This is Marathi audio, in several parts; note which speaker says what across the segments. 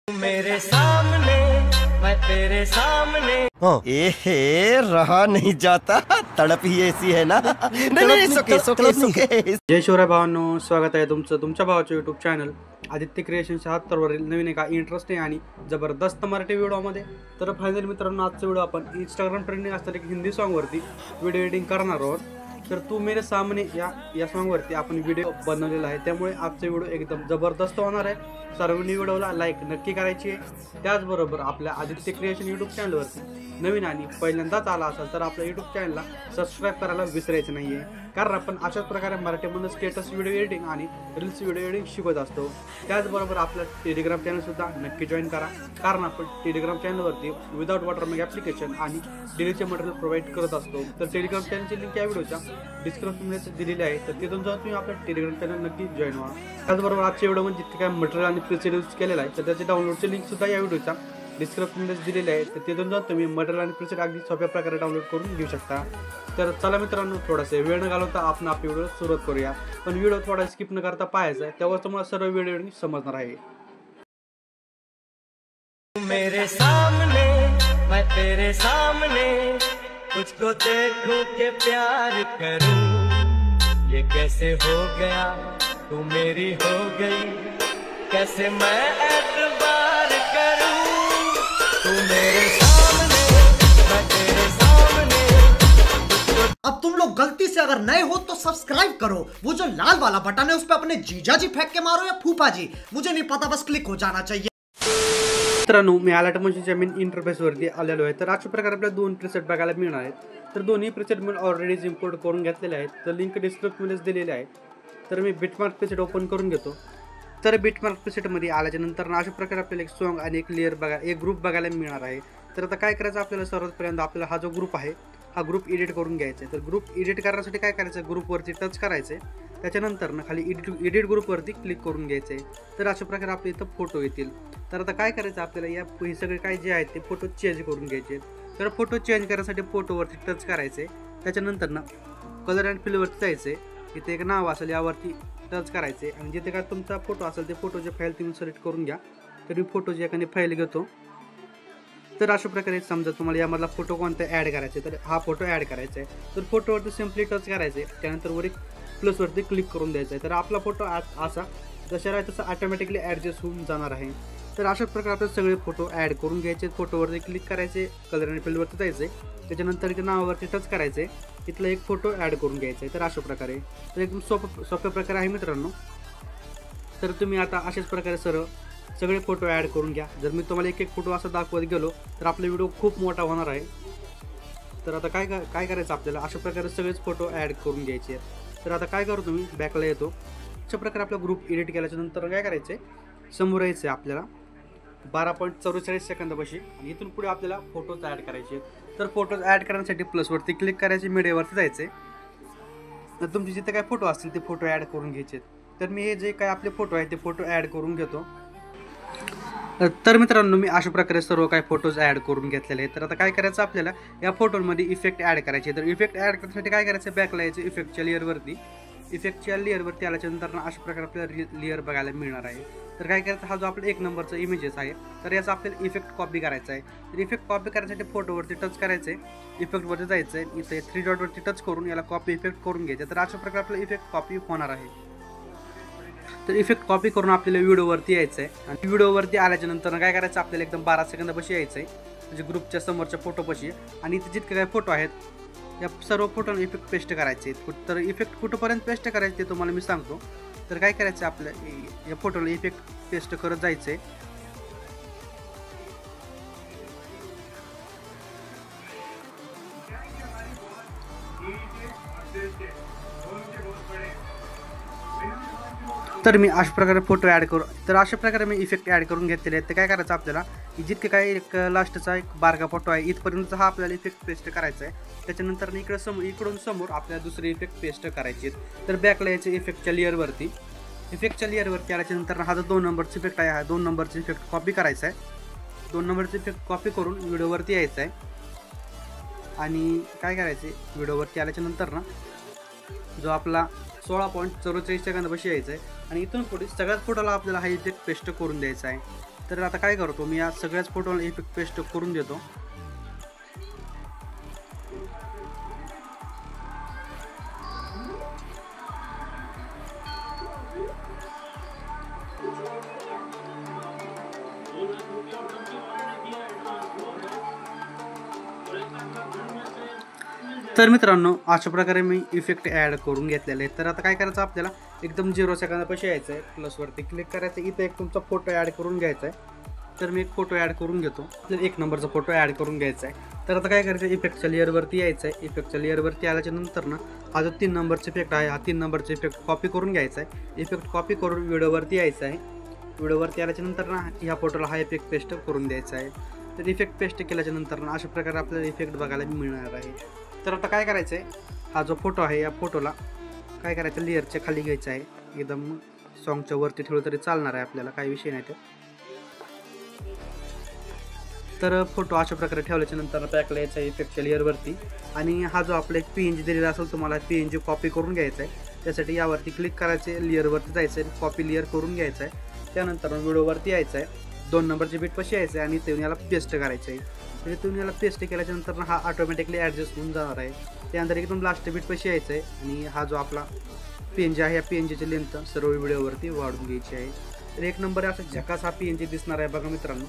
Speaker 1: मेरे सामने मैं तेरे सामने
Speaker 2: रहा नहीं जाता, तड़प ही ऐसी है ना। नहीं, सुके।
Speaker 3: जय शिवराय भावांनो, स्वागत आहे तुमचं तुमच्या भावाच्या यूट्यूब चॅनल आदित्य क्रिएशन 76 वरील नवीन एका इंटरेस्टिंग आणि जबरदस्त मराठी व्हिडिओमध्ये. तर फायनल मित्रांनो, आजचा व्हिडिओ आपण इंस्टाग्राम ट्रेंडिंग असलेल्या एक हिंदी सॉन्गवरती व्हिडिओ एडिटिंग करणार आहोत. तर तू मेरे सामने या सॉन्गवरती आपण व्हिडिओ बनवलेला आहे, त्यामुळे आजचा व्हिडिओ एकदम जबरदस्त होणार आहे. सर्वांनी व्हिडिओला लाईक नक्की करायची आहे. त्याचबरोबर आपल्या आदित्य क्रिएशन यूट्यूब चॅनलवरती नवीन आणि पहिल्यांदाच आला असेल तर आपल्या यूट्यूब चॅनलला सबस्क्राईब करायला विसरायचं नाही आहे, कारण आपण अशाच प्रकारे मराठीमध्ये स्टेटस व्हिडिओ एडिटिंग आणि रील्स व्हिडिओ एडिटिंग शिकवत असतो. त्याचबरोबर आपलं टेलिग्राम चॅनलसुद्धा नक्की जॉईन करा, कारण आपण टेलिग्राम चॅनलवरती विदाउट वॉटरमार्क ॲप्लिकेशन आणि डेलीचे मटेरियल प्रोव्हाइड करत असतो. तर टेलिग्राम चॅनलची लिंक या व्हिडिओच्या डिस्क्रिप्शनमध्ये दिलेली आहे, तर तिथून जाऊन तुम्ही आपल्या टेलिग्राम चॅनल नक्की जॉईन व्हा. त्याचबरोबर आजच्या व्हिडिओमध्ये जितके काय मटेरियल आणि प्रीसेट यूज केलेला आहे, तर त्याचे डाउनलोडची लिंकसुद्धा या व्हिडिओच्या डिस्क्रिप्शनमध्ये दिलेली आहे, तर तिथून जाऊन तुम्ही मटेरियल आणि प्रीसेट अगदी सोप्या प्रकारे डाउनलोड करून घेऊ शकता. तर चला मित्रांनो, थोडासा वेळ न घालवता आपण आपली व्हिडिओ सुरुवात करूया. पण व्हिडिओ थोडा स्किप न करता पाहायचा आहे, तेव्हा तुम्हाला सर्व व्हिडिओ समजणार आहे.
Speaker 1: मेरे सामने मैं तेरे सामने तुझको देखूं के प्यार करूं, ये कैसे हो गया तू मेरी हो गई, कैसे मैं एतबार करूं, तू मेरे सामने मैं तेरे सामने.
Speaker 4: अब तुम लोग गलती से अगर नए हो तो सब्सक्राइब करो, वो जो लाल वाला बटन है उस पर अपने जीजा जी फेंक के मारो या फूफा जी, मुझे नहीं पता, बस क्लिक हो जाना चाहिए.
Speaker 3: मित्रांनो, मी अलर्ट मशीनच्या मेन इंटरफेसवरती आलेलो आहे. तर अशा प्रकारे आपल्याला दोन प्रीसेट बघायला मिळणार आहेत. तर दोन्ही प्रीसेट मी ऑलरेडीच इम्पोर्ट करून घेतलेले आहेत, तर लिंक डिस्क्रिप्शनमध्येच दिलेली आहे. तर मी बिटमार्क प्रीसेट ओपन करून घेतो. तर बिटमार्क प्रीसेटमध्ये आल्याच्या नंतर अशा प्रकारे आपल्याला एक सॉन्ग आणि एक ग्रुप बघायला मिळणार आहे. तर आता काय करायचं आपल्याला, सर्वात आपल्याला हा जो ग्रुप आहे हा ग्रुप एडिट करून घ्यायचा आहे. तर ग्रुप एडिट करण्यासाठी काय करायचं, ग्रुपवरती टच करायचं आहे, त्याच्यानंतर ना खाली एडिट ग्रुपवरती क्लिक करून घ्यायचं आहे. तर अशा प्रकारे आपल्या इथं फोटो येतील. तर आता काय करायचं आपल्याला, हे सगळे काय जे आहेत ते फोटो चेंज करून घ्यायचे. तर फोटो चेंज करण्यासाठी फोटोवरती टच करायचं आहे, त्याच्यानंतर ना कलर अँड फिलवरती जायचं आहे, इथे एक नाव असेल यावरती टच करायचे आणि जिथे काय तुमचा फोटो असेल ते फोटोची फाईल तुम्ही सिलेक्ट करून घ्या. तर मी फोटोची एखादी फाईल घेतो. तर अशा प्रकारे समजा तुम्हाला यामधला फोटो कोणता ॲड करायचा आहे, तर हा फोटो ॲड करायचा आहे. तर फोटोवरती सिम्पली टच करायचं आहे, त्यानंतर वर एक प्लसवरती क्लिक करून द्यायचं आहे. तर आपला फोटो असा जसा आहे तसा ऑटोमॅटिकली ॲडजस्ट होऊन जाणार आहे. तर अशा प्रकारे आपले सगळे फोटो ॲड करून घ्यायचे. फोटोवरती क्लिक करायचे, कलर आणि फिलवरती जायचे, त्याच्यानंतर इथे नावावरती टच करायचे, इथला एक फोटो ॲड करून घ्यायचा आहे. तर अशा प्रकारे तर एकदम सोप्या प्रकारे आहे मित्रांनो. तर तुम्ही आता अशाच प्रकारे सगळे फोटो ॲड करून घ्या. जर मी तुम्हाला एक फोटो असा दाखवत गेलो तर आपला व्हिडिओ खूप मोठा होणार आहे. तर आता काय करायचं आपल्याला, अशा प्रकारे सगळेच फोटो ॲड करून घ्यायचे आहेत. तर आता काय करू, तुम्ही बॅकला येतो. अशा प्रकारे आपला ग्रुप एडिट केल्याच्या नंतर काय करायचं आहे, समोर यायचं आहे आपल्याला 12.44 सेकंदापाशी आणि इथून पुढे आपल्याला फोटोज ॲड करायचे. तर फोटोज ॲड करण्यासाठी प्लसवरती क्लिक करायचे, मीडियावरती जायचे, तर तुमचे जिथे काय फोटो असतील ते फोटो ॲड करून घ्यायचे. तर मी हे जे काय आपले फोटो आहेत ते फोटो ॲड करून घेतो. तर मित्रांनो, मी अशा प्रकारे सर्व काही फोटोज ॲड करून घेतलेले आहेत. तर आता काय करायचं आपल्याला, या फोटोमध्ये इफेक्ट ॲड करायचे. तर इफेक्ट ॲड करण्यासाठी काय करायचं, बॅकला यायचं, इफेक्टच्या लेअरवरती आल्याच्या नंतर अशा प्रकारे आपल्याला लेअर बघायला मिळणार आहे. तर काय करायचं, हा जो आपला एक नंबरचा इमेजेस आहे तर याचा आपल्याला इफेक्ट कॉपी करायचा आहे. तर इफेक्ट कॉपी करण्यासाठी फोटोवरती टच करायचं आहे, इफेक्टवरती जायचं आहे, इथे 3 डॉटवरती टच करून याला कॉपी इफेक्ट करून घ्यायचं. तर अशा प्रकारे आपला इफेक्ट कॉपी होणार आहे. तर इफेक्ट कॉपी करून आपल्याला व्हिडिओवरती यायचं आहे आणि व्हिडिओवरती आल्याच्या नंतर काय करायचं आपल्याला, एकदम 12 सेकंदापाशी यायचं आहे, म्हणजे ग्रुपच्या समोरच्या फोटोपाशी, आणि इथे जितके काही फोटो आहेत या सर्व फोटोला इफेक्ट पेस्ट करायचे. तर इफेक्ट कुठंपर्यंत पेस्ट करायचे ते तुम्हाला मी सांगतो. तर काय करायचं, आपल्या या फोटोला इफेक्ट पेस्ट करत जायचं आहे. तर मी अशा प्रकारे फोटो ॲड करू. तर अशा प्रकारे मी इफेक्ट ॲड करून घेतलेले आहेत. तर काय करायचं आपल्याला, जितके काही एक लास्टचा एक बारका फोटो आहे इथपर्यंत हा आपल्याला इफेक्ट पेस्ट करायचा आहे. त्याच्यानंतर इकडून समोर आपल्याला दुसरे इफेक्ट पेस्ट करायचे आहेत. तर बॅकला यायचे इफेक्टच्या लेअरवरती आल्याच्यानंतर हा जो 2 नंबरचा इफेक्ट आहे, हा 2 नंबरचा इफेक्ट कॉपी करायचा आहे. 2 नंबरचा इफेक्ट कॉपी करून व्हिडिओवरती यायचं आहे आणि काय करायचे, व्हिडिओवरती आल्याच्यानंतर ना जो आपला 16.44 सेकंदापाशी यायचं आहे आणि इथून पुढे सगळ्याच फोटोला आपल्याला हा इफेक्ट पेस्ट करून द्यायचा आहे. तर आता काय करतो मी या सगळ्याच फोटोला इफेक्ट पेस्ट करून देतो. तर मित्रांनो अशा प्रकारे मी इफेक्ट ॲड करून घेतलेले आहेत. तर आता काय करायचं आपल्याला एकदम 0 सेकंदापाशी यायचं आहे, प्लसवरती क्लिक करायचं, इथं एक तुमचा फोटो ॲड करून घ्यायचा आहे. तर मी एक फोटो ॲड करून घेतो, आपल्याला 1 नंबरचा फोटो ॲड करून घ्यायचा आहे. तर आता काय करायचं इफेक्टच्या लेअरवरती यायचं आहे. इफेक्टच्या लेअरवरती आल्याच्या नंतर ना हा जो 3 नंबरचा इफेक्ट आहे हा 3 नंबरचा इफेक्ट कॉपी करून घ्यायचा आहे. इफेक्ट कॉपी करून व्हिडिओवरती यायचं आहे. व्हिडिओवरती आल्याच्या नंतर ना ह्या फोटोला हा इफेक्ट पेस्ट करून द्यायचा आहे. तर इफेक्ट पेस्ट केल्याच्या नंतर ना अशा प्रकारे आपल्याला इफेक्ट बघायला मिळणार आहे. तर आता काय करायचं आहे हा जो फोटो आहे या फोटोला काय करायचं लेअरच्या खाली घ्यायचं आहे, एकदम सॉन्गच्या वरती ठेवलं तरी चालणार आहे, आपल्याला काही विषय नाही. तर फोटो अशा प्रकारे ठेवल्याच्या नंतर बॅकला यायचा आहे इफेक्टच्या लेअरवरती आणि हा जो आपला एक PNG दिलेला असेल तुम्हाला PNG कॉपी करून घ्यायचा आहे. त्यासाठी यावरती क्लिक करायचे, लेअरवरती जायचं आहे, कॉपी लेअर करून घ्यायचं आहे. त्यानंतर व्हिडिओवरती यायचं आहे, 2 नंबरचे बीट पशी यायचं आहे आणि ते याला पेस्ट करायचं आहे. म्हणजे तुम्ही याला पेस्ट केल्याच्यानंतर हा ऑटोमॅटिकली ॲडजस्ट होऊन जाणार आहे. त्यानंतर एकदम लास्ट बीट पशी यायचं आहे आणि हा जो आपला PNG आहे या PNGची लेंथ सर्व व्हिडिओवरती वाढून घ्यायची आहे. तर 1 नंबर असा झकास हा PNG दिसणार आहे बघा मित्रांनो.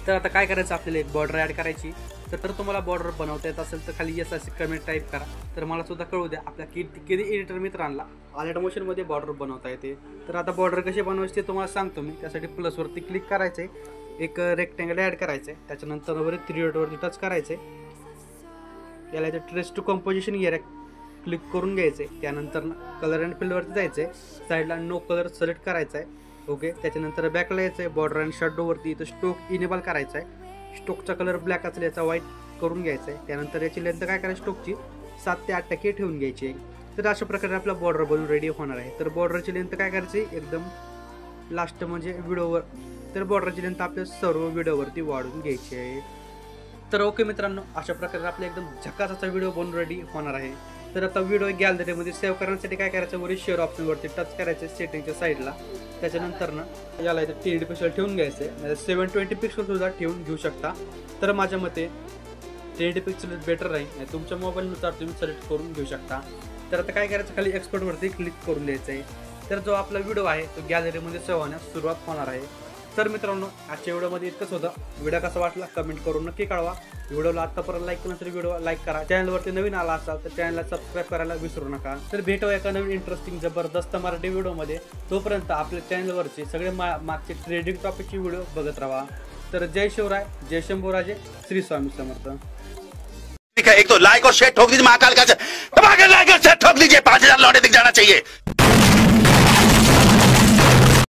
Speaker 3: तर आता काय करायचं आपल्याला एक बॉर्डर ॲड करायची. तर तुम्हाला बॉर्डर बनवता येत असेल तर खाली येस असे कमेंट टाईप करा, तर मला सुद्धा कळू द्या आपल्या किती एडिटर मित्रांना आलेट मोशनमध्ये बॉर्डर बनवता येते. तर आता बॉर्डर कशी बनवायची ते तुम्हाला सांगतो मी. त्यासाठी प्लसवरती क्लिक करायचं आहे, एक रेक्टँगल ॲड करायचं आहे, त्याच्यानंतर वर 3 डॉटवरती टच करायचं आहे. याला इथे trace to composition area click करून घ्यायचं आहे. त्यानंतर कलर अँड फिलवरती जायचं आहे, साईडला नो कलर सिलेक्ट करायचा आहे. ओके, त्याच्यानंतर बॅकला यायचं आहे, बॉर्डर अँड शॅडोवरती इथं स्टोक इनेबल करायचा आहे. स्टोकचा कलर ब्लॅक असेल याचा व्हाईट करून घ्यायचा आहे. त्यानंतर याची लेंथ काय करायची स्टोकची 7 ते 8% ठेवून घ्यायची आहे. तर अशा प्रकारे आपला बॉर्डर बनवून रेडी होणार आहे. तर बॉर्डरची लेंथ काय करायची एकदम लास्ट म्हणजे व्हिडिओवर, तर बॉर्डरची लेंथ आपल्या सर्व व्हिडिओवरती वाढून घ्यायची आहे. तर ओके मित्रांनो अशा प्रकारे आपला एकदम झकासाचा व्हिडिओ बनवून रेडी होणार आहे. तर आता व्हिडिओ गॅलरीमध्ये सेव्ह करण्यासाठी काय करायचं वरील शेअर ऑप्शनवरती टच करायचं सेटिंगच्या साईडला. त्याच्यानंतर ना याला इथे 1080 पिक्सल ठेवून घ्यायचं आहे, म्हणजे 720 पिक्सल सुद्धा ठेवून घेऊ शकता. तर माझ्या मते 1080 पिक्सल बेटर राहील, तुमच्या मोबाईलनुसार तुम्ही सिलेक्ट करून घेऊ शकता. तर आता काय करायचं खाली एक्सपोर्टवरती क्लिक करून द्यायचं आहे. तर जो आपला व्हिडिओ आहे तो गॅलरीमध्ये सेव्ह होण्यास सुरुवात होणार आहे. तर मित्रांनो आजच्या व्हिडिओमध्ये इतकंच होतं. व्हिडिओ कसा वाटला कमेंट करून नक्की कळवा. व्हिडिओला आत्तापर्यंत लाईक केलं तर व्हिडिओ लाईक करा. चॅनलवरती नवीन आला असाल तर चॅनलला सबस्क्राईब करायला विसरू नका. तर भेटू एका नवीन इंटरेस्टिंग जबरदस्त मराठी व्हिडिओमध्ये. तोपर्यंत आपल्या चॅनलवरचे सगळे मागचे ट्रेडिंग टॉपिकचे व्हिडिओ बघत राहा. तर जय शिवराय, जय शंभूराजे, श्री स्वामी समर्थ.
Speaker 5: एक तो लाइक और शेयर ठोक दीजिए, महाकाल का लाइक और शेयर ठोक दीजिए, 5000 लौटे दिख जाना चाहिए.